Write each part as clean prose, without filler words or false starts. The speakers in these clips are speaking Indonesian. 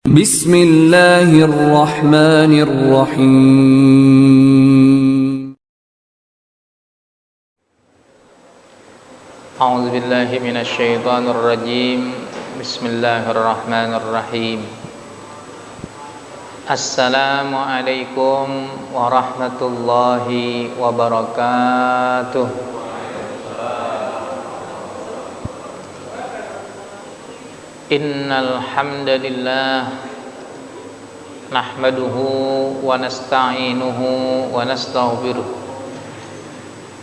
Bismillahirrahmanirrahim. A'udzu billahi minasy syaithanir rajim. Bismillahirrahmanirrahim. Assalamualaikum warahmatullahi wabarakatuh. Innal hamdalillah nahmaduhu wa nasta'inuhu wa nastaghfiruh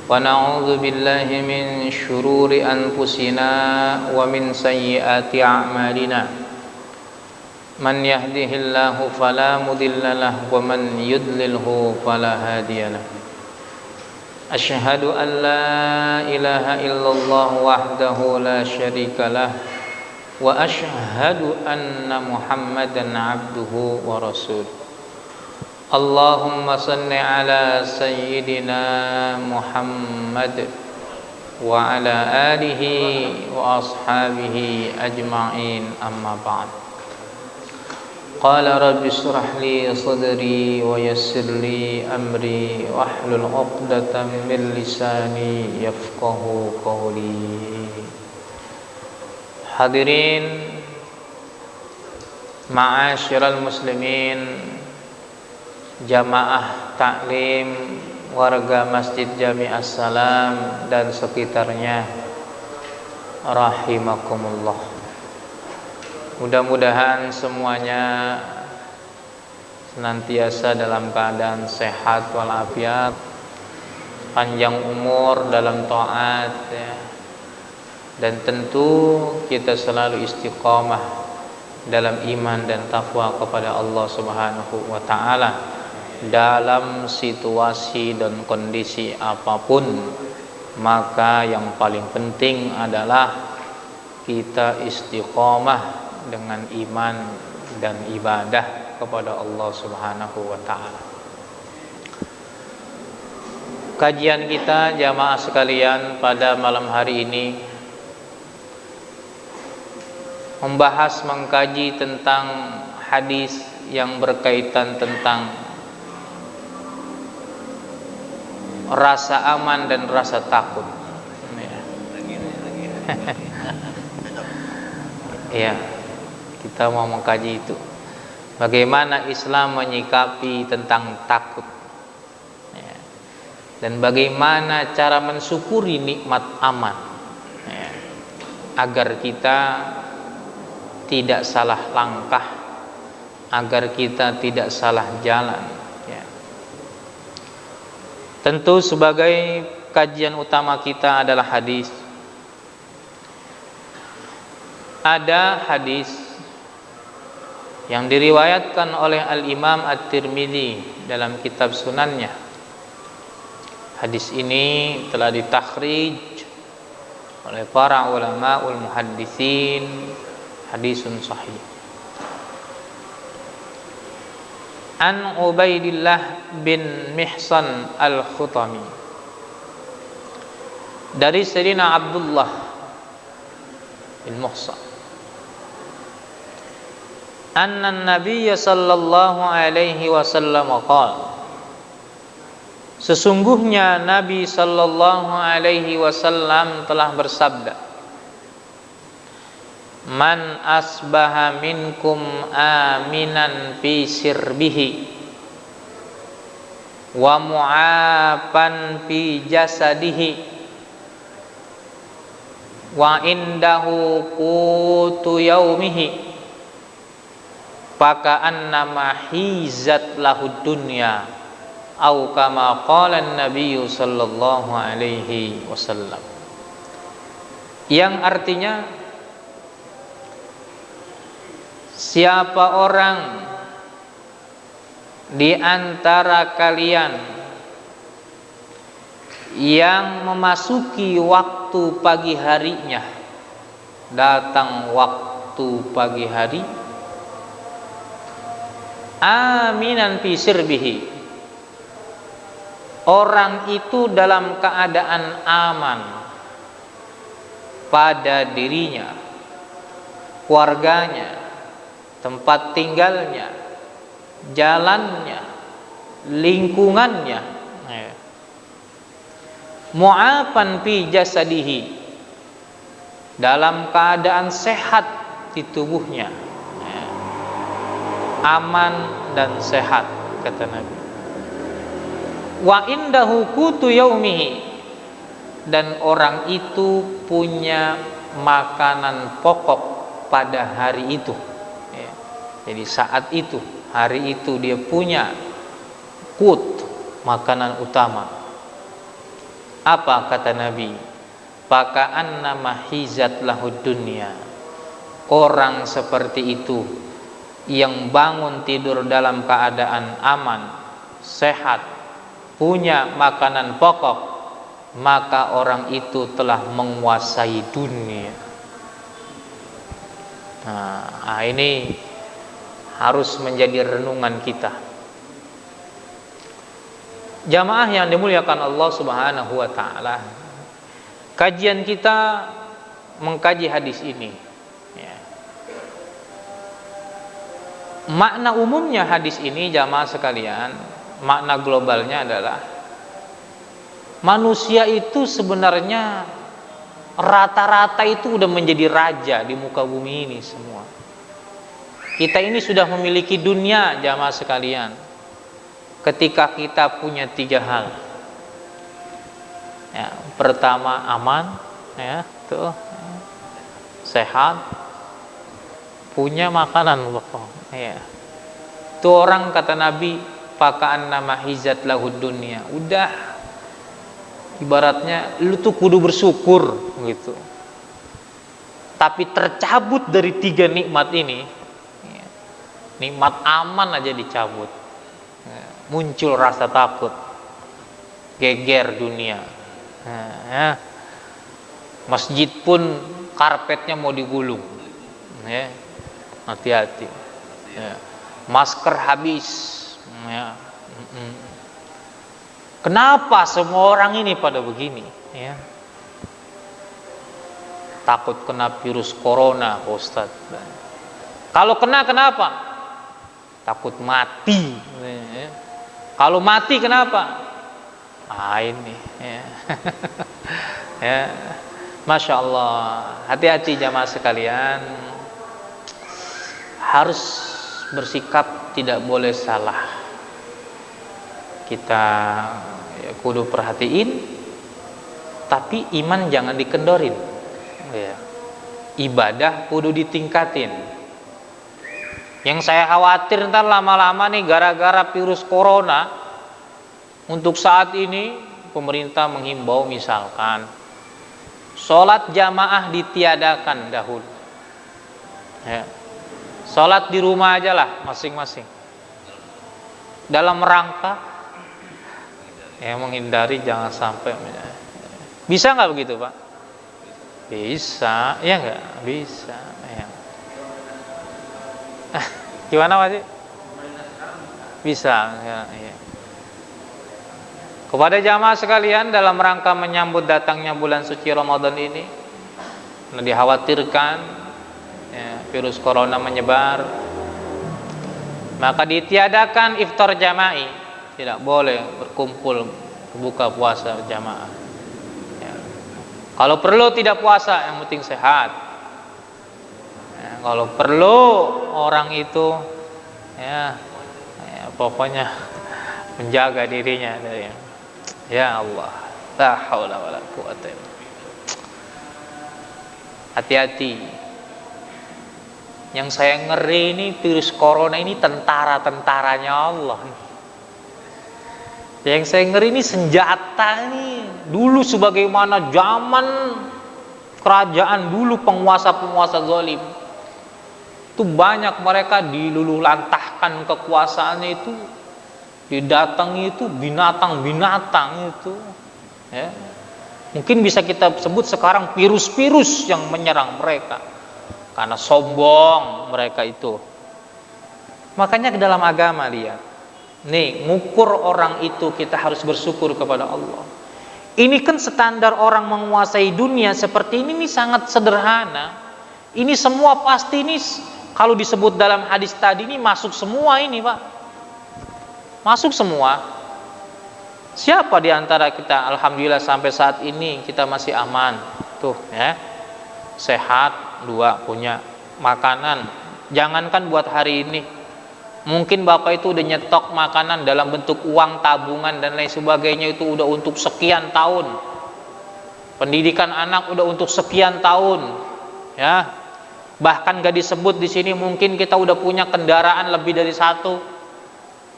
wa na'udzu billahi min syururi anfusina wa min sayyiati a'malina. Man yahdihillahu fala mudilla lahu wa man yudlilhu fala hadiya lahu. Asyhadu an la ilaha illallah wahdahu la syarika lahu wa asyhadu anna Muhammadan abduhu wa rasuluh. Allahumma salli ala sayyidina Muhammad wa ala alihi wa ashabihi ajma'in, amma ba'd. Qala rabbi shrah li sadri wa yassir li amri wahlul 'uqdatam min lisani yafqahu qawli. Hadirin ma'asyiral muslimin, jamaah taklim warga Masjid Jami As-Salam dan sekitarnya, rahimakumullah. Mudah-mudahan semuanya senantiasa dalam keadaan sehat walafiat, panjang umur dalam taat ya. Dan tentu kita selalu istiqamah dalam iman dan takwa kepada Allah Subhanahu wa ta'ala dalam situasi dan kondisi apapun. Maka yang paling penting adalah kita istiqamah dengan iman dan ibadah kepada Allah Subhanahu wa ta'ala. Kajian kita jamaah sekalian pada malam hari ini mengkaji tentang hadis yang berkaitan tentang rasa aman dan rasa takut. Ya, kita mau mengkaji itu. Bagaimana Islam menyikapi tentang takut, ya. Dan bagaimana cara mensyukuri nikmat aman, ya. Agar kita tidak salah langkah, agar kita tidak salah jalan ya. Tentu sebagai kajian utama kita adalah hadis. Ada hadis yang diriwayatkan oleh Al-Imam At-Tirmidzi dalam kitab sunannya. Hadis ini telah ditakhrij oleh para ulama muhadditsin, hadisun sahih. An Ubaidillah bin Mihsan Al-Khutami, dari Sayyidina Abdullah bin Muhsan, anna Nabiy sallallahu alaihi wasallam qala, sesungguhnya Nabi sallallahu alaihi wasallam telah bersabda, man asbaha minkum aminan fi sirbihi wa mu'afan fi jasadihi wa indahu qutu yaumihi faka'annama hizat lahu dunya au kama qala an-nabiy sallallahu alaihi wasallam, yang artinya, siapa orang di antara kalian yang memasuki waktu pagi harinya, datang waktu pagi hari, aminan fi sirbihi, orang itu dalam keadaan aman pada dirinya, keluarganya, tempat tinggalnya, jalannya, lingkungannya. Mu'afan fi jasadihi, dalam keadaan sehat di tubuhnya, aman dan sehat, kata Nabi. Wa indahu qutu yaumihi, dan orang itu punya makanan pokok pada hari itu. Jadi saat itu, hari itu dia punya qut, makanan utama. Apa kata Nabi? Faka'anna mahizat lahud dunya. Orang seperti itu yang bangun tidur dalam keadaan aman, sehat, punya makanan pokok, maka orang itu telah menguasai dunia. Nah, ini harus menjadi renungan kita. Jamaah yang dimuliakan Allah Subhanahu wa taala, kajian kita mengkaji hadis ini. Makna umumnya hadis ini, jamaah sekalian, makna globalnya adalah manusia itu sebenarnya rata-rata itu udah menjadi raja di muka bumi ini semua. Kita ini sudah memiliki dunia, jamaah sekalian, ketika kita punya 3 hal. Pertama aman, tuh, sehat, punya makanan pokok. Itu orang, kata Nabi, faka'anna mahizat lahud dunya. Udah, ibaratnya lu tuh kudu bersyukur gitu. Tapi tercabut dari 3 nikmat ini, nikmat aman aja dicabut, muncul rasa takut, geger dunia. Masjid pun karpetnya mau digulung, hati-hati. Masker habis. Kenapa semua orang ini pada begini? Takut kena virus corona, Pak Ustaz. Kalau kena, kenapa? Takut mati. Kalau mati, kenapa? Ini. Masya Allah. Hati-hati jamaah sekalian. Harus bersikap tidak boleh salah. Kita kudu perhatiin, tapi iman jangan dikendorin. Ibadah kudu ditingkatin. Yang saya khawatir ntar lama-lama nih gara-gara virus corona, untuk saat ini pemerintah menghimbau misalkan sholat jamaah ditiadakan dahulu. Sholat di rumah aja lah masing-masing, dalam rangka menghindari jangan sampai. Bisa nggak begitu, Pak? Bisa, ya nggak? Bisa. Gimana Pak? Bisa. Ya. Kepada jamaah sekalian, dalam rangka menyambut datangnya bulan suci Ramadan ini, dikhawatirkan virus corona menyebar, maka ditiadakan iftar jama'i. Tidak boleh berkumpul buka puasa jamaah. Kalau perlu tidak puasa, yang penting sehat. Kalau perlu orang itu pokoknya menjaga dirinya dari, ya Allah, la haula wala quwata illa billah. Hati-hati. Yang saya ngeri ini virus corona ini tentara-tentaranya Allah. Yang saya ngeri ini senjata ini. Dulu sebagaimana zaman kerajaan dulu, penguasa-penguasa zalim, itu banyak mereka diluluhlantahkan kekuasaannya itu, didatangi itu binatang-binatang itu. Mungkin bisa kita sebut sekarang virus-virus yang menyerang mereka karena sombong mereka itu. Makanya ke dalam agama lihat, nih ngukur orang itu kita harus bersyukur kepada Allah. Ini kan standar orang menguasai dunia seperti ini nih sangat sederhana. Ini semua pasti ini kalau disebut dalam hadis tadi ini masuk semua ini, Pak. Masuk semua. Siapa di antara kita alhamdulillah sampai saat ini kita masih aman? Tuh, ya. Sehat, 2, punya makanan. Jangankan buat hari ini. Mungkin Bapak itu udah nyetok makanan dalam bentuk uang tabungan dan lain sebagainya, itu udah untuk sekian tahun. Pendidikan anak udah untuk sekian tahun. Ya. Bahkan gak disebut di sini, mungkin kita udah punya kendaraan lebih dari 1.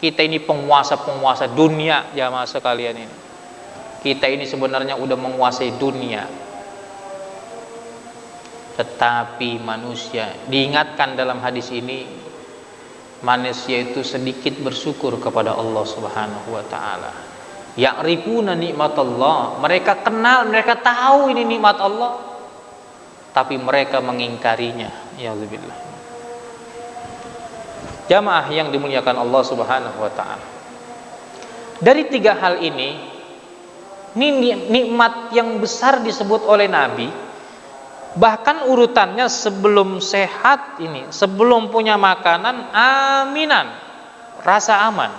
Kita ini penguasa-penguasa dunia, jamaah sekalian ini. Kita ini sebenarnya udah menguasai dunia. Tetapi manusia, diingatkan dalam hadis ini, manusia itu sedikit bersyukur kepada Allah Subhanahu wa taala. Ya'rifuna nikmatallah, mereka kenal, mereka tahu ini nikmat Allah, tapi mereka mengingkarinya. Ya'udzubillah. Jamaah yang dimuliakan Allah Subhanahu wa taala. Dari 3 hal ini nikmat yang besar disebut oleh Nabi. Bahkan urutannya sebelum sehat ini, sebelum punya makanan, aminan, rasa aman.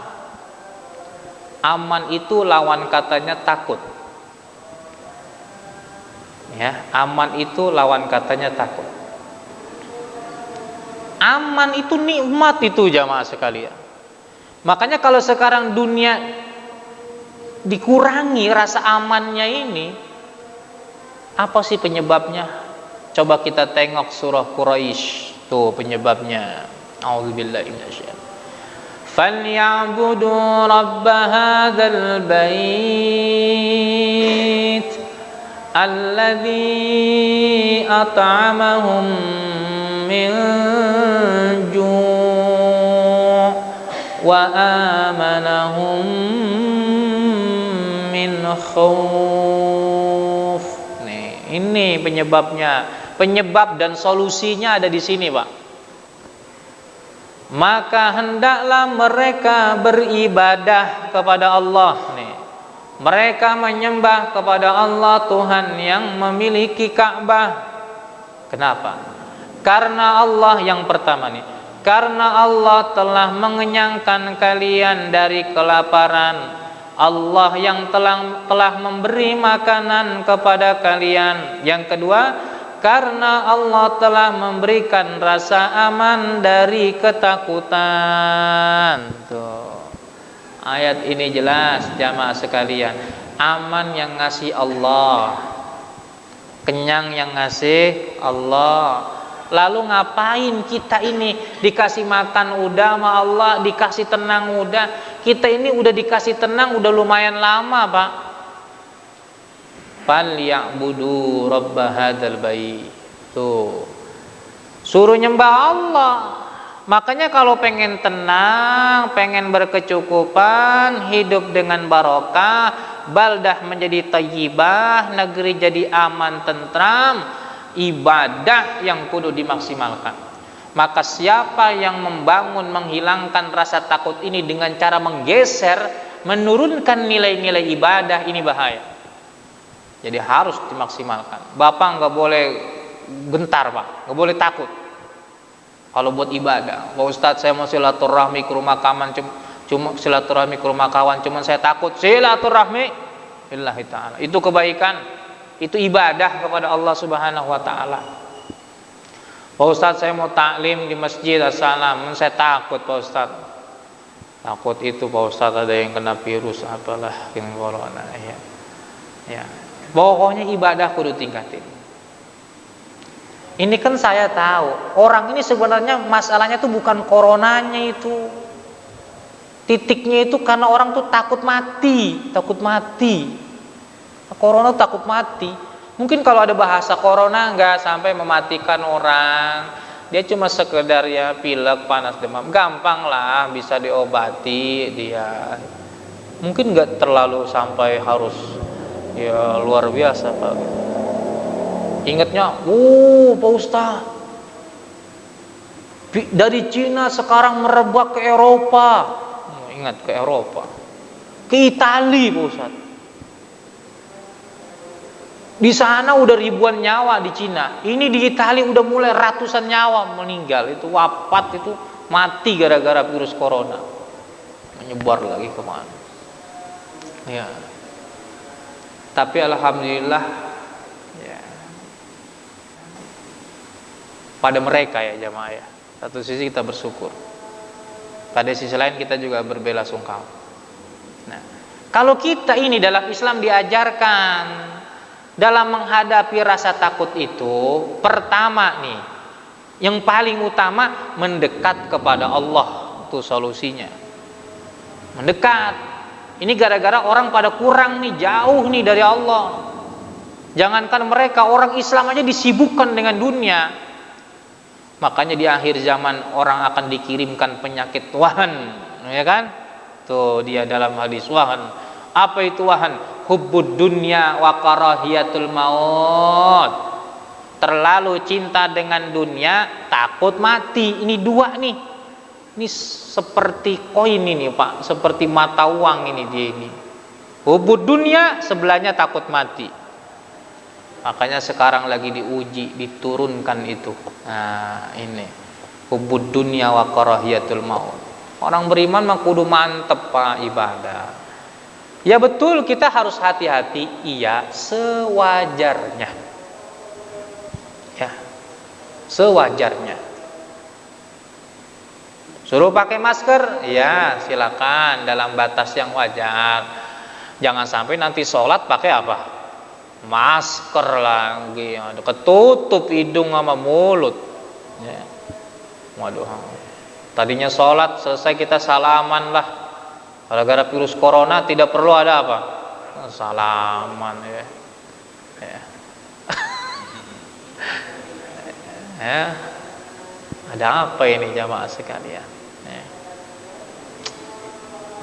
Aman itu lawan katanya takut. Ya, aman itu lawan katanya takut. Aman itu nikmat itu, jamaah sekalian. Makanya kalau sekarang dunia dikurangi rasa amannya ini, apa sih penyebabnya? Coba kita tengok surah Quraisy, tuh penyebabnya. A'udzubillahi minasyaitonir. Falyabudu rabb hadzal bait alladzi at'amahum min ju' wa amanahum min khauf. Nih, ini penyebabnya. Penyebab dan solusinya ada di sini, Pak. Maka hendaklah mereka beribadah kepada Allah. Nih, mereka menyembah kepada Allah, Tuhan yang memiliki Ka'bah. Kenapa? Karena Allah yang pertama nih, karena Allah telah mengenyangkan kalian dari kelaparan. Allah yang telah memberi makanan kepada kalian. Yang kedua, karena Allah telah memberikan rasa aman dari ketakutan. Tuh. Ayat ini jelas, jamaah sekalian. Aman yang ngasih Allah, kenyang yang ngasih Allah. Lalu ngapain kita ini? Dikasih makan udah sama Allah, dikasih tenang udah. Kita ini udah dikasih tenang udah lumayan lama, Pak. Falyabudu rabb hadzal bait. Tuh. Suruh nyembah Allah. Makanya kalau pengen tenang, pengen berkecukupan, hidup dengan barokah, baldah menjadi thayyibah, negeri jadi aman tentram, ibadah yang kudu dimaksimalkan. Maka siapa yang membangun, menghilangkan rasa takut ini dengan cara menggeser, menurunkan nilai-nilai ibadah, ini bahaya. Jadi harus dimaksimalkan. Bapak nggak boleh gentar, Pak, nggak boleh takut. Kalau buat ibadah, Pak Ustadz saya mau silaturahmi ke rumah kawan, cuma silaturahmi ke rumah kawan, cuman saya takut. Silaturahmi lillahi ta'ala, itu kebaikan, itu ibadah kepada Allah Subhanahu wa taala. Pak Ustadz saya mau taklim di masjid, assalam, saya takut Pak Ustadz. Takut itu Pak Ustadz ada yang kena virus apalah, yang corona ya. Ya. Pokoknya ibadah kudu tingkatin. Ini kan saya tahu, orang ini sebenarnya masalahnya tuh bukan coronanya itu. Titiknya itu karena orang tuh takut mati, takut mati. Corona takut mati. Mungkin kalau ada bahasa corona nggak sampai mematikan orang. Dia cuma sekedar ya pilek, panas, demam. Gampang lah bisa diobati dia. Mungkin nggak terlalu sampai harus ya luar biasa, Pak. Ingatnya, Pak Ustaz, dari Cina sekarang merebak ke Eropa. Ingat, ke Eropa, ke Italia, Pak Ustaz. Di sana udah ribuan nyawa di Cina. Ini di Italia udah mulai ratusan nyawa meninggal. Itu wafat, itu mati gara-gara virus corona. Menyebar lagi kemana. Ya. Tapi alhamdulillah ya, pada mereka ya jamaah ya. Satu sisi kita bersyukur. Pada sisi lain kita juga berbelasungkawa. Nah, kalau kita ini dalam Islam diajarkan dalam menghadapi rasa takut itu, pertama nih, yang paling utama mendekat kepada Allah, itu solusinya. Mendekat. Ini gara-gara orang pada kurang nih, jauh nih dari Allah. Jangankan mereka, orang Islam aja disibukkan dengan dunia. Makanya di akhir zaman orang akan dikirimkan penyakit wahan, ya kan? Tuh dia dalam hadis wahan. Apa itu wahan? Hubbud dunya wa karahiyatul maut. Terlalu cinta dengan dunia, takut mati. Ini dua nih. Ini seperti koin ini Pak, seperti mata uang ini dia ini. Hubbud dunya, sebelahnya takut mati. Makanya sekarang lagi diuji, diturunkan itu. Nah, ini hubbud dunya wa karahiyatul maut. Orang beriman mah kudu mantep Pak ibadah. Ya betul, kita harus hati-hati, iya, sewajarnya. Ya. Sewajarnya. Suruh pakai masker, ya silakan dalam batas yang wajar. Jangan sampai nanti sholat pakai apa? Masker lagi, ketutup hidung sama mulut. Ya. Waduh, tadinya sholat selesai kita salaman lah. Gara-gara virus corona tidak perlu ada apa? Salaman ya. Ya. Ya. Ada apa ini jamaah sekalian? Ya.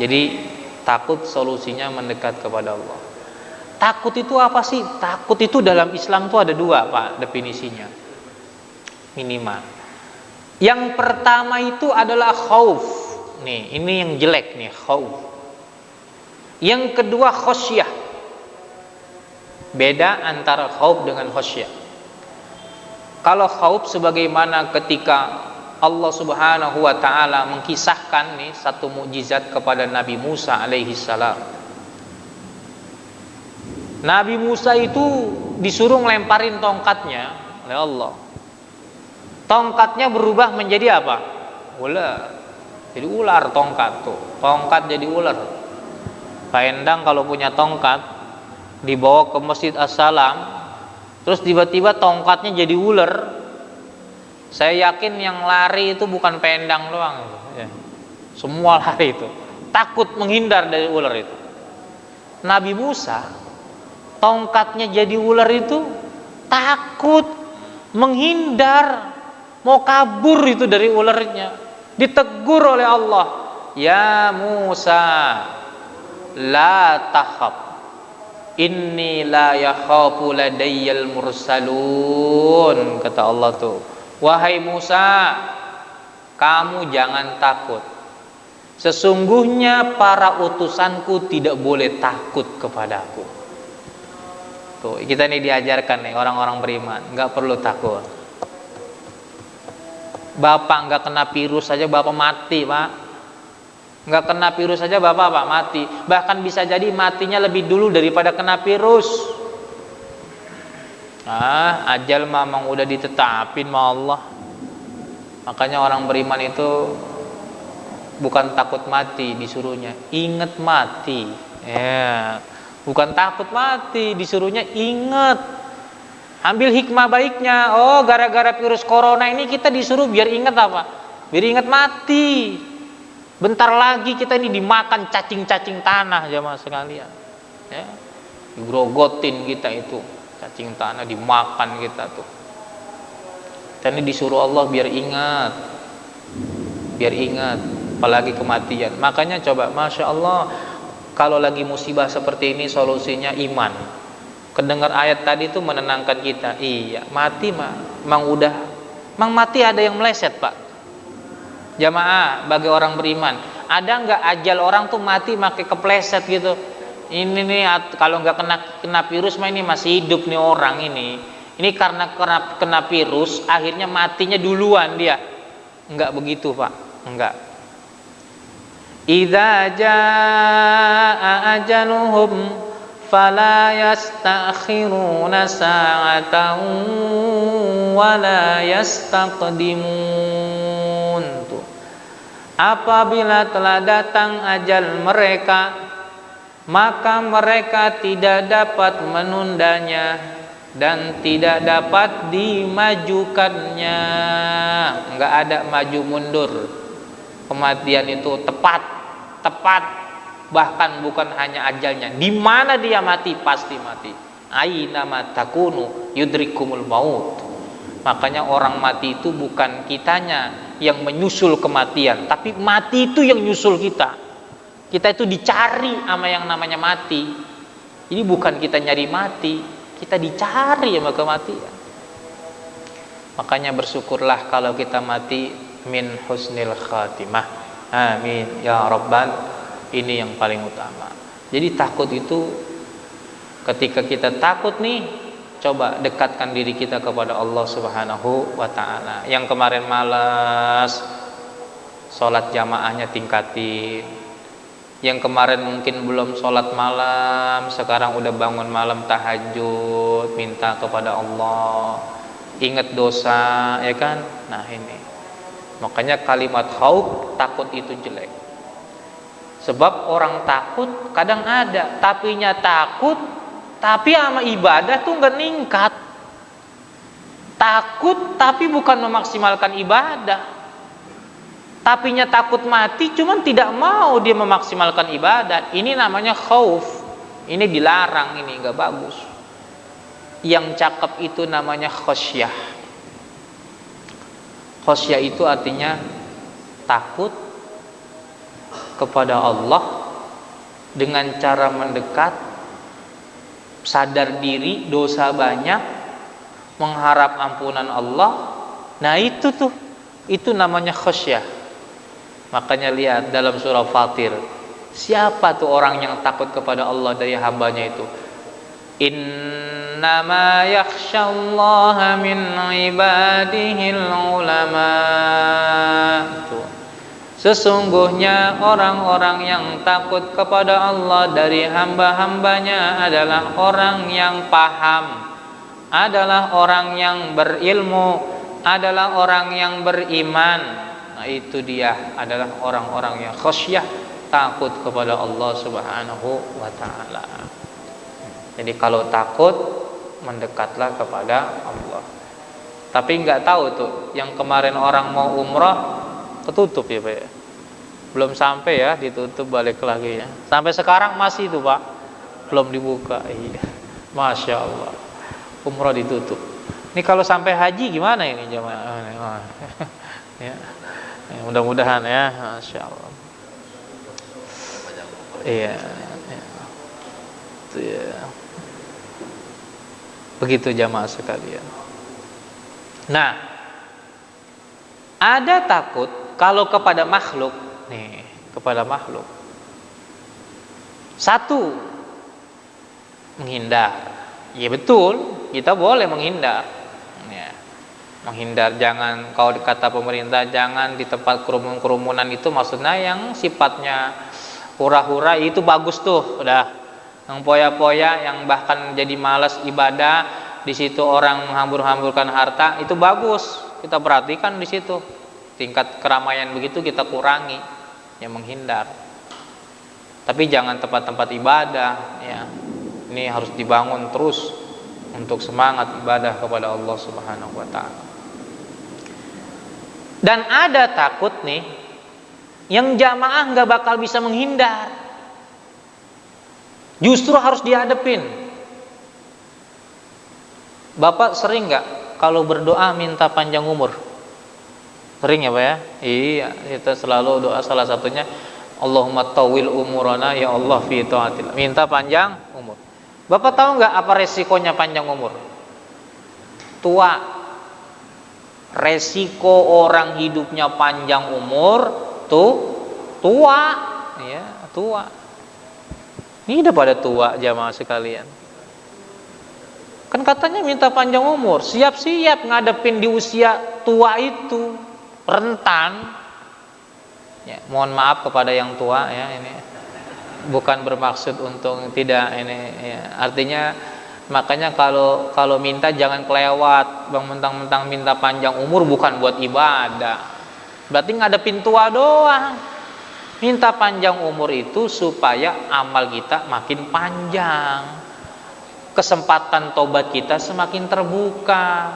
Jadi takut solusinya mendekat kepada Allah. Takut itu apa sih? Takut itu dalam Islam itu ada dua Pak definisinya. Minimal. Yang pertama itu adalah khauf. Nih, ini yang jelek nih, khauf. Yang kedua khosyah. Beda antara khauf dengan khosyah. Kalau khauf sebagaimana ketika Allah Subhanahu wa taala mengkisahkan nih satu mukjizat kepada Nabi Musa alaihi salam. Nabi Musa itu disuruh ngelemparin tongkatnya oleh Allah. Tongkatnya berubah menjadi apa? Ular. Jadi ular tongkat tuh. Tongkat jadi ular. Pak Endang kalau punya tongkat dibawa ke Masjid As-Salam, terus tiba-tiba tongkatnya jadi ular. Saya yakin yang lari itu bukan Pak Endang doang ya. Semua lari itu. Takut menghindar dari ular itu. Nabi Musa tongkatnya jadi ular itu takut menghindar, mau kabur itu dari ularnya. Ditegur oleh Allah, "Ya Musa, la takhaf. Inni la yakhafu ladayyal mursalun." Kata Allah tuh, "Wahai Musa, kamu jangan takut. Sesungguhnya para utusanku tidak boleh takut kepadaku." Tuh, kita ini diajarkan nih orang-orang beriman, nggak perlu takut. Bapak nggak kena virus saja bapak mati Pak. Nggak kena virus saja bapak mati. Bahkan bisa jadi matinya lebih dulu daripada kena virus. Ajal memang udah ditetapin sama Allah. Makanya orang beriman itu bukan takut mati disuruhnya, ingat mati. Ya. Bukan takut mati, disuruhnya ingat. Ambil hikmah baiknya. Oh, gara-gara virus corona ini kita disuruh biar ingat apa? Biar ingat mati. Bentar lagi kita ini dimakan cacing-cacing tanah jamaah sekalian. Ya. Digrogotin kita itu. Cacing tanah dimakan kita tuh. Kita ini disuruh Allah biar ingat. Biar ingat, apalagi kematian. Makanya coba, Masya Allah, kalau lagi musibah seperti ini solusinya iman. Kedengar ayat tadi itu menenangkan kita. Iya, mati mang mati ada yang meleset Pak. Jamaah bagi orang beriman, ada nggak ajal orang tuh mati pakai kepleset gitu? Ini nih kalau nggak kena virus mah ini masih hidup nih orang ini. Ini karena kena virus akhirnya matinya duluan dia. Enggak begitu, Pak. Enggak. Idza jaa ajaluhum fala yastakhiruna sa'atan wala yastaqdimun. Tuh. Apabila telah datang ajal mereka, maka mereka tidak dapat menundanya dan tidak dapat dimajukannya. Enggak ada maju mundur. Kematian itu tepat, bahkan bukan hanya ajalnya. Di mana dia mati pasti mati. Aina ma takunu yudrikumul maut. Makanya orang mati itu bukan kitanya yang menyusul kematian, tapi mati itu yang nyusul kita. Kita itu dicari sama yang namanya mati. Ini bukan kita nyari mati, kita dicari sama kematian. Makanya bersyukurlah kalau kita mati min husnil khatimah. Amin ya rabbal. Ini yang paling utama. Jadi takut itu, ketika kita takut nih, coba dekatkan diri kita kepada Allah Subhanahu wa ta'ala. Yang kemarin malas, sholat jamaahnya tingkatin. Yang kemarin mungkin belum sholat malam, sekarang udah bangun malam tahajud, minta kepada Allah. Ingat dosa, ya kan? Nah ini. Makanya kalimat khauf, takut itu jelek. Sebab orang takut kadang ada, tapinya takut, tapi sama ibadah tuh nggak ningkat. Takut tapi bukan memaksimalkan ibadah. Tapinya takut mati, cuman tidak mau dia memaksimalkan ibadah. Ini namanya khauf. Ini dilarang, ini nggak bagus. Yang cakep itu namanya khosyah. Khosyah itu artinya takut kepada Allah dengan cara mendekat, sadar diri, dosa banyak, mengharap ampunan Allah. Nah itu namanya khosyah. Makanya lihat dalam surah Fatir, siapa tuh orang yang takut kepada Allah dari hambanya itu? Innama yakhsyallaha min ibadihil ulama. Sesungguhnya orang-orang yang takut kepada Allah dari hamba-hambanya adalah orang yang paham, adalah orang yang berilmu, adalah orang yang beriman. Nah itu dia adalah orang-orang yang khasyah, takut kepada Allah Subhanahu wa ta'ala. Jadi kalau takut, mendekatlah kepada Allah. Tapi nggak tahu tuh, yang kemarin orang mau umrah ketutup ya Pak ya? Belum sampai ya, ditutup balik lagi ya. Sampai sekarang masih itu Pak, belum dibuka. Iya, Masya Allah, umrah ditutup. Ini kalau sampai haji gimana ini jemaah? Ya, mudah-mudahan ya, Masya Allah. Iya, itu ya. Begitu jamaah sekalian. Nah, ada takut kalau kepada makhluk nih, kepada makhluk. Satu, menghindar. Ya betul, kita boleh menghindar. Ya, menghindar, jangan, kalau kata pemerintah jangan di tempat kerumunan itu, maksudnya yang sifatnya hura-hura itu bagus tuh, udah. Yang poya-poya, yang bahkan jadi malas ibadah, di situ orang menghambur-hamburkan harta, itu bagus. Kita perhatikan di situ. Tingkat keramaian begitu kita kurangi, yang menghindar. Tapi jangan tempat-tempat ibadah, ya. Ini harus dibangun terus untuk semangat ibadah kepada Allah Subhanahu wa ta'ala. Dan ada takut nih, yang jamaah nggak bakal bisa menghindar. Justru harus dihadapin. Bapak sering nggak kalau berdoa minta panjang umur? Sering ya Pak ya? Iya, kita selalu doa, salah satunya Allahumma tawil umurana ya Allah fi taatillah. Minta panjang umur. Bapak tahu nggak apa resikonya panjang umur? Tua. Resiko orang hidupnya panjang umur tuh tua, ya, tua. Ini udah pada tua jamaah sekalian. Kan katanya minta panjang umur, siap-siap ngadepin di usia tua itu, rentan. Ya, mohon maaf kepada yang tua ya, ini bukan bermaksud untuk tidak ini ya. Artinya makanya kalau minta jangan kelewat, bang, mentang-mentang minta panjang umur bukan buat ibadah. Berarti ngadepin tua doang. Minta panjang umur itu supaya amal kita makin panjang, kesempatan tobat kita semakin terbuka,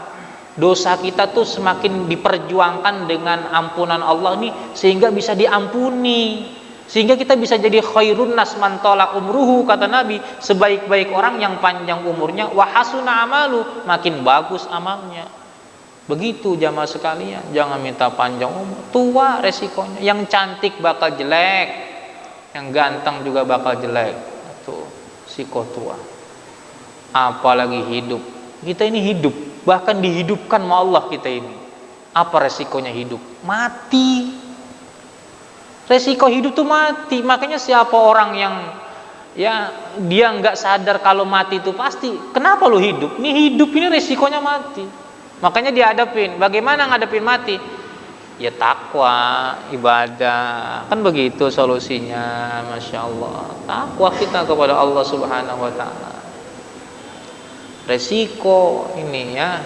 dosa kita tuh semakin diperjuangkan dengan ampunan Allah nih, sehingga bisa diampuni, sehingga kita bisa jadi khairun nas man tala umruhu, kata Nabi, sebaik-baik orang yang panjang umurnya, wa hasuna amalu, makin bagus amalnya. Begitu jamaah sekalian, jangan minta panjang umur, tua resikonya. Yang cantik bakal jelek, yang ganteng juga bakal jelek. Tuh, siko tua. Apalagi hidup. Kita ini hidup, bahkan dihidupkan sama Allah kita ini. Apa resikonya hidup? Mati. Resiko hidup tuh mati. Makanya siapa orang yang ya dia nggak sadar kalau mati itu pasti, kenapa lu hidup? Ini hidup ini resikonya mati. Makanya dihadapin. Bagaimana ngadepin mati? Ya takwa, ibadah. Kan begitu solusinya, Masya Allah. Takwa kita kepada Allah Subhanahu wa ta'ala. Resiko ini ya.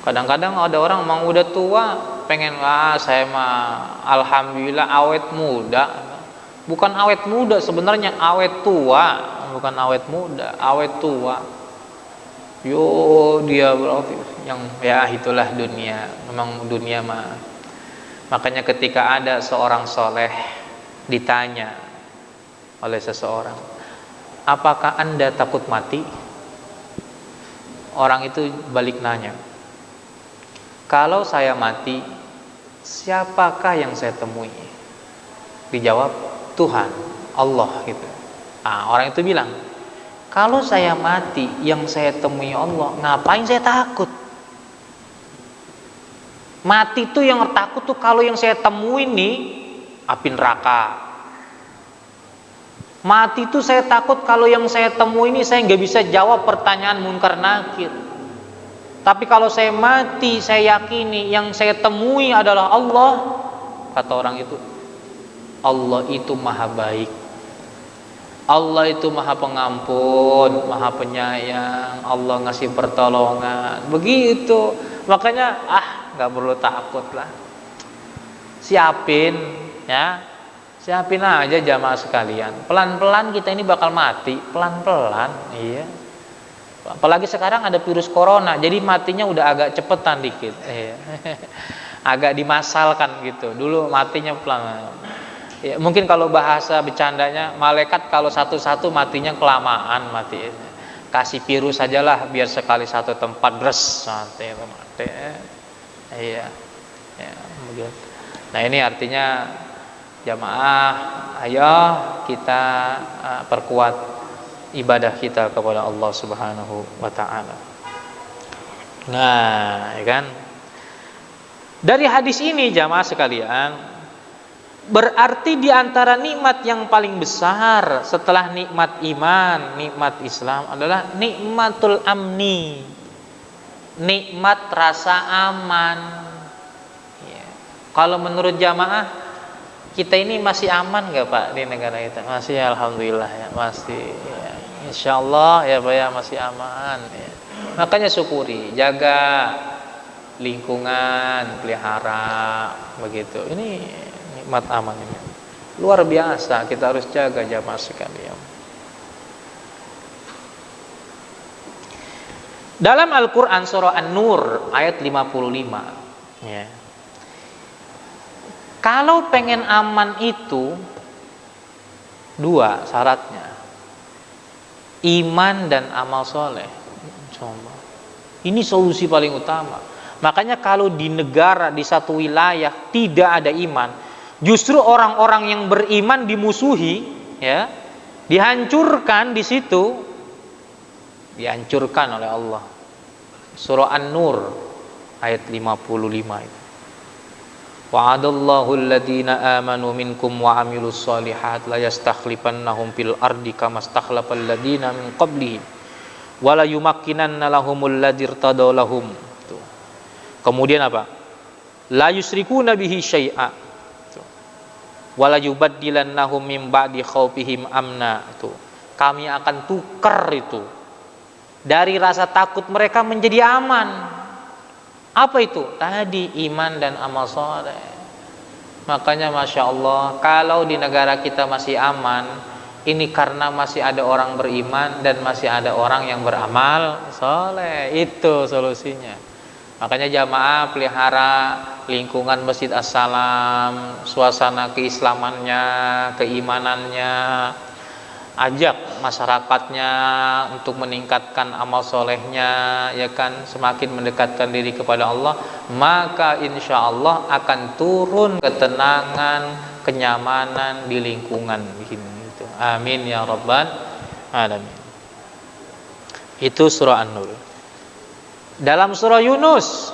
Kadang-kadang ada orang mau udah tua, pengen saya mah alhamdulillah awet muda. Bukan awet muda sebenarnya, awet tua. Bukan awet muda, awet tua. Yo dia berarti yang ya itulah dunia. Memang dunia mah. Makanya ketika ada seorang soleh ditanya oleh seseorang, apakah Anda takut mati? Orang itu balik nanya, kalau saya mati, siapakah yang saya temui? Dijawab, Tuhan, Allah gitu. Orang itu bilang, kalau saya mati, yang saya temui Allah, ngapain saya takut? Mati tuh yang takut tuh kalau yang saya temui nih api neraka. Mati tuh saya takut kalau yang saya temui ini saya nggak bisa jawab pertanyaan munkar nakir. Tapi kalau saya mati, saya yakini yang saya temui adalah Allah. Kata orang itu, Allah itu maha baik. Allah itu maha pengampun, maha penyayang. Allah ngasih pertolongan. Begitu. Makanya gak perlu takut lah. Siapin ya. Siapin aja jamaah sekalian. Pelan-pelan kita ini bakal mati. Pelan-pelan. Iya. Apalagi sekarang ada virus corona, jadi matinya udah agak cepetan dikit. Iya. Agak dimasalkan gitu. Dulu matinya pelan. Ya, mungkin kalau bahasa bercandanya, malaikat kalau satu-satu matinya kelamaan mati. Kasih virus sajalah biar sekali satu tempat dres mati. Iya. Ya, begitu. Nah, ini artinya jamaah, ayo kita perkuat ibadah kita kepada Allah Subhanahu wa taala. Nah, ya kan? Dari hadis ini jamaah sekalian, berarti di antara nikmat yang paling besar setelah nikmat iman, nikmat Islam adalah nikmatul amni. Nikmat rasa aman. Ya. Kalau menurut jamaah, kita ini masih aman nggak Pak di negara kita? Masih, alhamdulillah ya, masih. Ya. Insya Allah ya Pak ya, masih aman. Ya. Makanya syukuri, jaga lingkungan, pelihara begitu. Ini nikmat aman ini luar biasa, kita harus jaga jamaah sekalian. Dalam Al-Quran surah An-Nur ayat 55 ya. Kalau pengen aman itu dua syaratnya, iman dan amal soleh. Coba. Ini solusi paling utama. Makanya kalau di negara, di satu wilayah tidak ada iman, justru orang-orang yang beriman dimusuhi, ya, dihancurkan di situ, dihancurkan oleh Allah. Surah An-Nur ayat 55 itu. Wa'adallahu alladhina amanu minkum wa amilus solihat la yastakhlifannahum fil ardi kama stakhlafal ladina min qablihim wa la yumakkinanna lahumul ladzi irtadaw lahum. Kemudian apa? La yusyrikuna bihi syai'a. Wa la yubaddilannahum min ba'di khaufihim amna. Kami akan tukar itu dari rasa takut mereka menjadi aman. Apa itu? Tadi iman dan amal soleh. Makanya Masya Allah, kalau di negara kita masih aman, ini karena masih ada orang beriman dan masih ada orang yang beramal soleh. Itu solusinya. Makanya jamaah pelihara lingkungan Masjid As-Salam, suasana keislamannya, keimanannya. Ajak masyarakatnya untuk meningkatkan amal solehnya, ya kan, semakin mendekatkan diri kepada Allah, maka insya Allah akan turun ketenangan, kenyamanan di lingkungan ini. Gitu. Amin ya rabbal alamin. Itu surah An-Nur. Dalam surah Yunus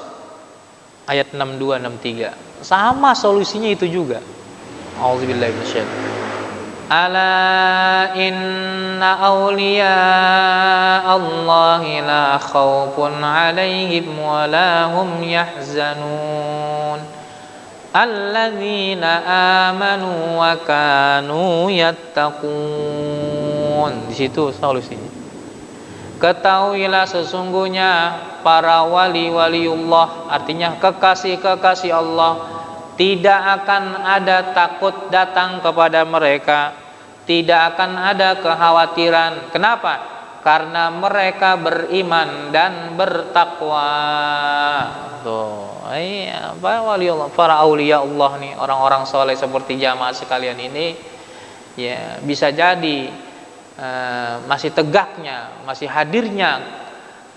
ayat 62 63 sama solusinya itu juga. A'udzubillahi minasyaitonir. Ala inna awliya Allahi la khawfun alaihim wa la hum yahzanun alladzina amanu wa kanu yattaqun. Di situ solusinya. Ketahuilah sesungguhnya para wali-waliullah, artinya kekasih-kekasih Allah, tidak akan ada takut datang kepada mereka, tidak akan ada kekhawatiran. Kenapa? Karena mereka beriman dan bertakwa. Tuh, para aulia Allah nih, orang-orang soleh seperti jamaah sekalian ini, ya bisa jadi masih tegaknya, masih hadirnya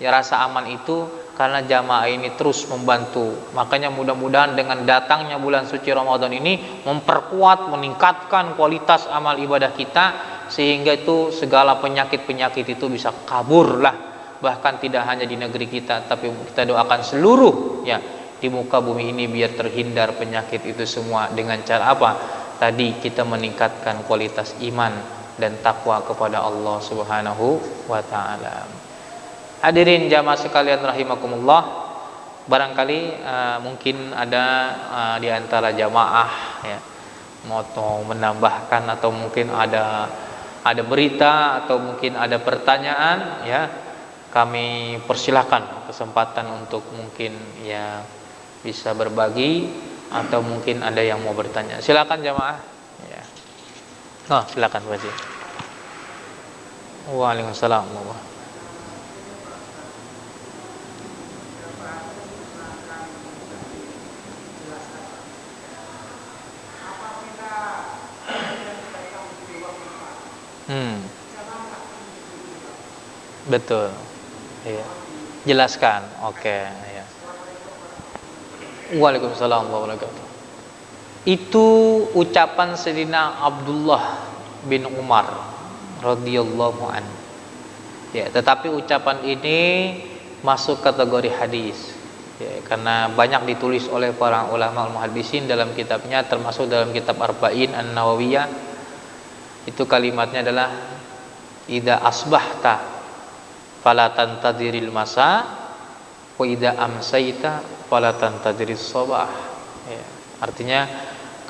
ya rasa aman itu karena jamaah ini terus membantu. Makanya mudah-mudahan dengan datangnya bulan suci Ramadan ini memperkuat, meningkatkan kualitas amal ibadah kita, sehingga itu segala penyakit-penyakit itu bisa kabur lah. Bahkan tidak hanya di negeri kita, tapi kita doakan seluruh ya di muka bumi ini biar terhindar penyakit itu semua. Dengan cara apa? Tadi kita meningkatkan kualitas iman dan takwa kepada Allah Subhanahu wa ta'ala. Hadirin jamaah sekalian rahimakumullah, barangkali mungkin ada di antara jamaah ya mau menambahkan, atau mungkin ada berita, atau mungkin ada pertanyaan, ya kami persilahkan kesempatan untuk mungkin ya bisa berbagi, atau mungkin ada yang mau bertanya. Silakan jamaah ya. Oh, silakan Pak Haji. Waalaikumsalam. Betul. Iya. Jelaskan. Oke, ya. Waalaikumsalam warahmatullahi wabarakatuh. Itu ucapan Sayyidina Abdullah bin Umar radhiyallahu anhu. Ya, tetapi ucapan ini masuk kategori hadis. Ya, karena banyak ditulis oleh para ulama al-muhaddisin dalam kitabnya, termasuk dalam kitab Arba'in An-Nawawiyah. Itu kalimatnya adalah idza asbahta fala tantadziril masa wa idza amsayta fala tantadzirish shabah. Ya, artinya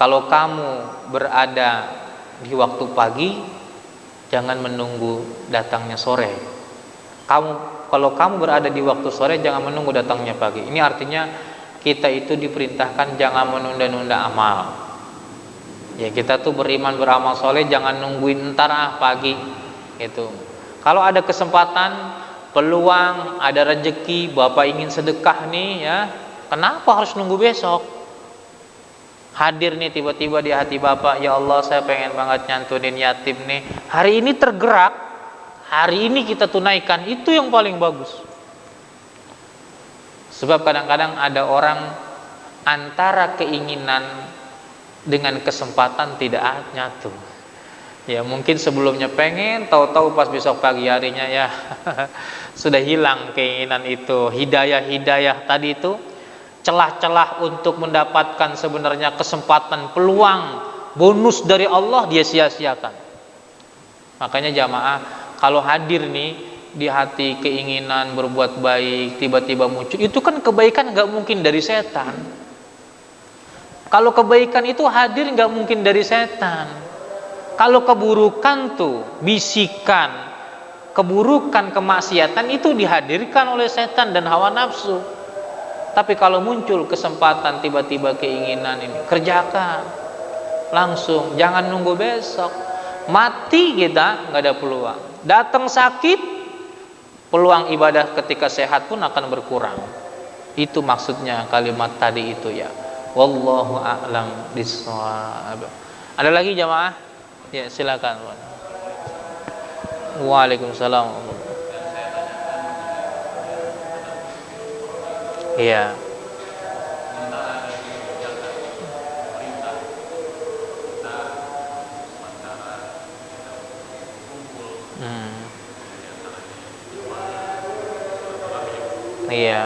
kalau kamu berada di waktu pagi, jangan menunggu datangnya sore. Kalau kamu berada di waktu sore, jangan menunggu datangnya pagi. Ini artinya kita itu diperintahkan jangan menunda-nunda amal. Ya, kita tuh beriman beramal soleh, jangan nungguin ntar pagi. Itu. Kalau ada kesempatan, peluang, ada rezeki, Bapak ingin sedekah nih ya, kenapa harus nunggu besok? Hadir nih tiba-tiba di hati Bapak, ya Allah saya pengen banget nyantunin yatim nih. Hari ini tergerak, hari ini kita tunaikan, itu yang paling bagus. Sebab kadang-kadang ada orang antara keinginan dengan kesempatan tidak nyatu. Ya mungkin sebelumnya pengen, tahu-tahu pas besok pagi harinya ya sudah hilang keinginan itu, hidayah tadi itu celah-celah untuk mendapatkan sebenarnya kesempatan, peluang, bonus dari Allah, dia sia-siakan. Makanya jamaah, kalau hadir nih di hati keinginan berbuat baik, tiba-tiba muncul, itu kan kebaikan nggak mungkin dari setan. Kalau kebaikan itu hadir nggak mungkin dari setan. Kalau keburukan tuh, bisikan, keburukan, kemaksiatan itu dihadirkan oleh setan dan hawa nafsu. Tapi kalau muncul kesempatan, tiba-tiba keinginan ini, kerjakan langsung, jangan nunggu besok. Mati kita nggak ada peluang. Datang sakit, peluang ibadah ketika sehat pun akan berkurang. Itu maksudnya kalimat tadi itu ya. Wallahu a'lam bishawab. Ada lagi jamaah? Ya silakan. Waalaikumsalam. Iya. Iya.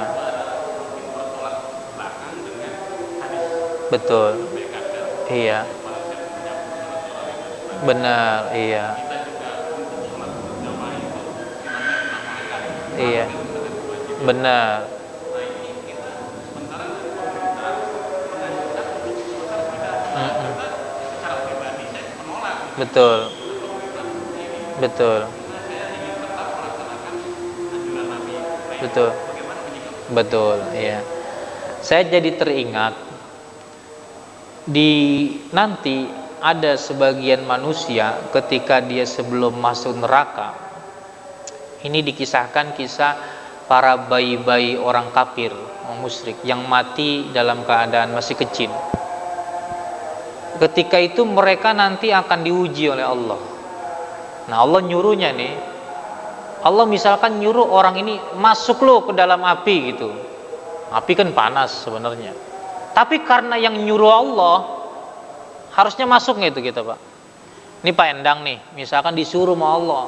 Betul. Iya. Benar, iya. Iya. Benar. Betul. Betul. Betul. Betul, iya. Saya jadi teringat di nanti ada sebagian manusia ketika dia sebelum masuk neraka. Ini dikisahkan kisah para bayi-bayi orang kafir, orang musyrik yang mati dalam keadaan masih kecil. Ketika itu mereka nanti akan diuji oleh Allah. Nah, Allah nyuruhnya nih, Allah misalkan nyuruh orang ini masuk lo ke dalam api gitu. Api kan panas sebenarnya. Tapi karena yang nyuruh Allah, harusnya masuk nggak itu kita Pak? Ini Pak Endang nih, misalkan disuruh sama Allah,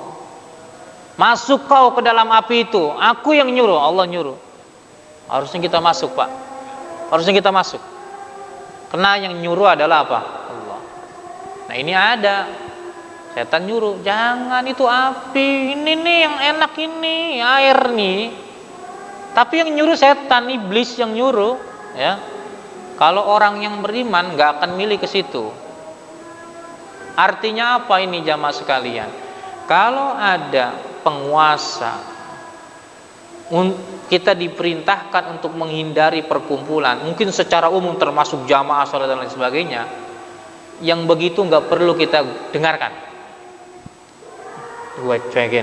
masuk kau ke dalam api itu. Aku yang nyuruh, Allah nyuruh. Harusnya kita masuk Pak. Harusnya kita masuk. Karena yang nyuruh adalah apa? Allah. Nah ini ada setan nyuruh, jangan itu api, ini nih yang enak ini, air nih. Tapi yang nyuruh setan, iblis yang nyuruh, ya. Kalau orang yang beriman nggak akan milih ke situ. Artinya apa ini jamaah sekalian? Kalau ada penguasa, kita diperintahkan untuk menghindari perkumpulan, mungkin secara umum termasuk jamaah salat dan lain sebagainya, yang begitu nggak perlu kita dengarkan. Gue cuekin.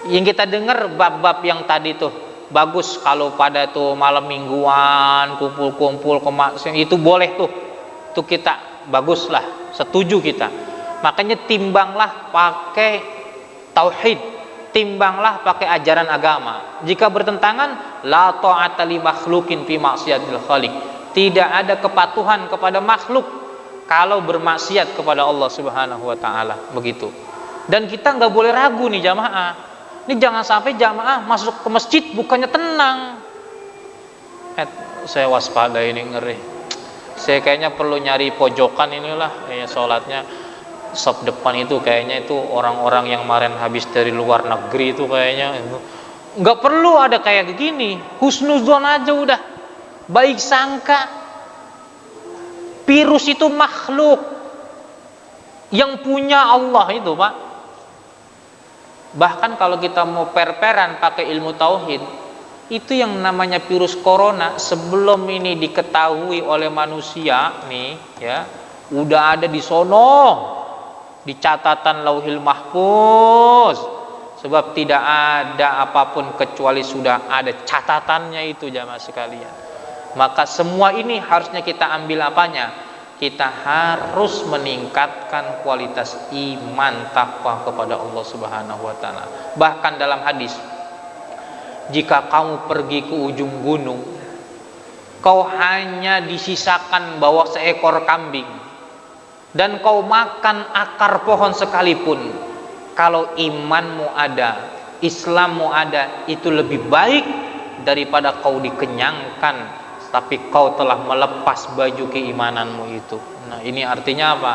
Yang kita dengar bab-bab yang tadi tuh bagus, kalau pada tuh malam mingguan kumpul-kumpul itu boleh tuh kita bagus lah, setuju kita. Makanya timbanglah pakai tauhid, timbanglah pakai ajaran agama. Jika bertentangan, la ta'ata li makhluqin fi maksiatil khaliq. Tidak ada kepatuhan kepada makhluk kalau bermaksiat kepada Allah Subhanahu wa taala, begitu. Dan kita nggak boleh ragu nih jamaah. Ini jangan sampai jamaah masuk ke masjid bukannya tenang. Saya waspada ini, ngeri. Saya kayaknya perlu nyari pojokan inilah, kayaknya sholatnya sop depan itu kayaknya itu orang-orang yang kemarin habis dari luar negeri itu kayaknya. Nggak perlu ada kayak begini. Husnuzon aja udah. Baik sangka. Virus itu makhluk. Yang punya Allah itu Pak. Bahkan kalau kita mau perperan pakai ilmu tauhid, itu yang namanya virus corona sebelum ini diketahui oleh manusia nih ya, udah ada di sono di catatan Lauhil Mahfuz, sebab tidak ada apapun kecuali sudah ada catatannya itu jamaah sekalian. Maka semua ini harusnya kita ambil apanya? Kita harus meningkatkan kualitas iman takwa kepada Allah Subhanahu wa taala. Bahkan dalam hadis, jika kamu pergi ke ujung gunung, kau hanya disisakan bawa seekor kambing, dan kau makan akar pohon sekalipun, kalau imanmu ada, Islammu ada, itu lebih baik daripada kau dikenyangkan tapi kau telah melepas baju keimananmu itu. Nah, ini artinya apa?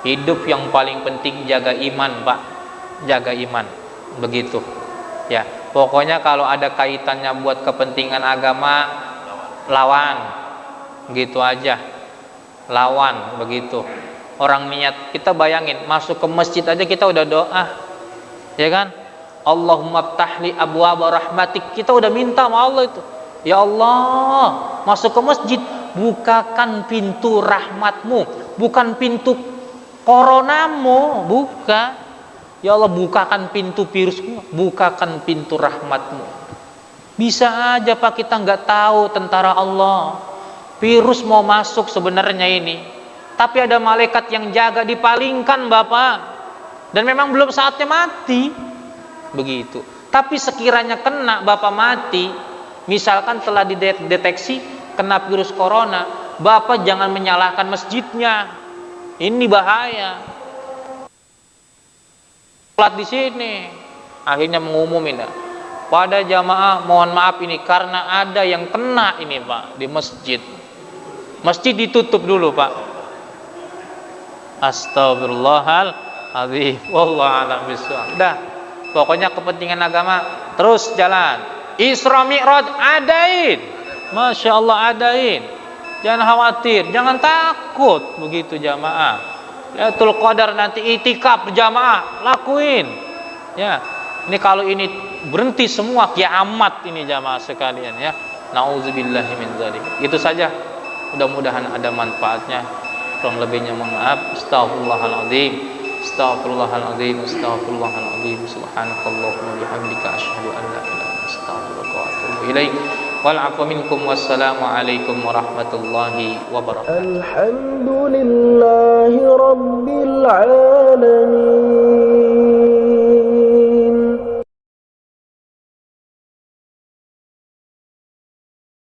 Hidup yang paling penting jaga iman, Pak. Jaga iman. Begitu. Ya, pokoknya kalau ada kaitannya buat kepentingan agama, lawan. Gitu aja. Lawan, begitu. Orang niat, kita bayangin masuk ke masjid aja kita udah doa. Ya kan? Allahumma ftahli abwaaba rahmatik. Kita udah minta sama Allah itu. Ya Allah, masuk ke masjid, bukakan pintu rahmatmu, bukan pintu coronamu, bukan. Ya Allah, bukakan pintu virusmu, bukakan pintu rahmatmu. Bisa aja Pak, kita nggak tahu tentara Allah. Virus mau masuk sebenarnya ini, tapi ada malaikat yang jaga, dipalingkan Bapak. Dan memang belum saatnya mati, begitu. Tapi sekiranya kena Bapak mati, misalkan telah dideteksi kena virus corona, Bapak jangan menyalahkan masjidnya. Ini bahaya. Sholat di sini, akhirnya mengumumin pada jamaah, mohon maaf ini karena ada yang kena ini Pak di masjid. Masjid ditutup dulu Pak. Astagfirullahaladzim. Wallahu a'lam bishawab. Dah, pokoknya kepentingan agama terus jalan. Isra Mi'raj adain. Masya Allah adain. Jangan khawatir, jangan takut, begitu jamaah. Lailatul Qadar nanti itikaf berjamaah, lakuin. Ya. Ini kalau ini berhenti semua kiamat ini jamaah sekalian ya. Nauzubillahi min dzalik. Itu saja. Mudah-mudahan ada manfaatnya. Kurang lebihnya mohon maaf. Astaghfirullahaladzim. Astaghfirullahaladzim. Astaghfirullahaladzim. Subhanakallahumma bihamdika asyhadu an la ilaha illa anta astaghfiruka wa atubu ilaik. Wal 'afwa minkum, wassalamu alaikum warahmatullahi wabarakatuh. Alhamdulillahi rabbil alamin.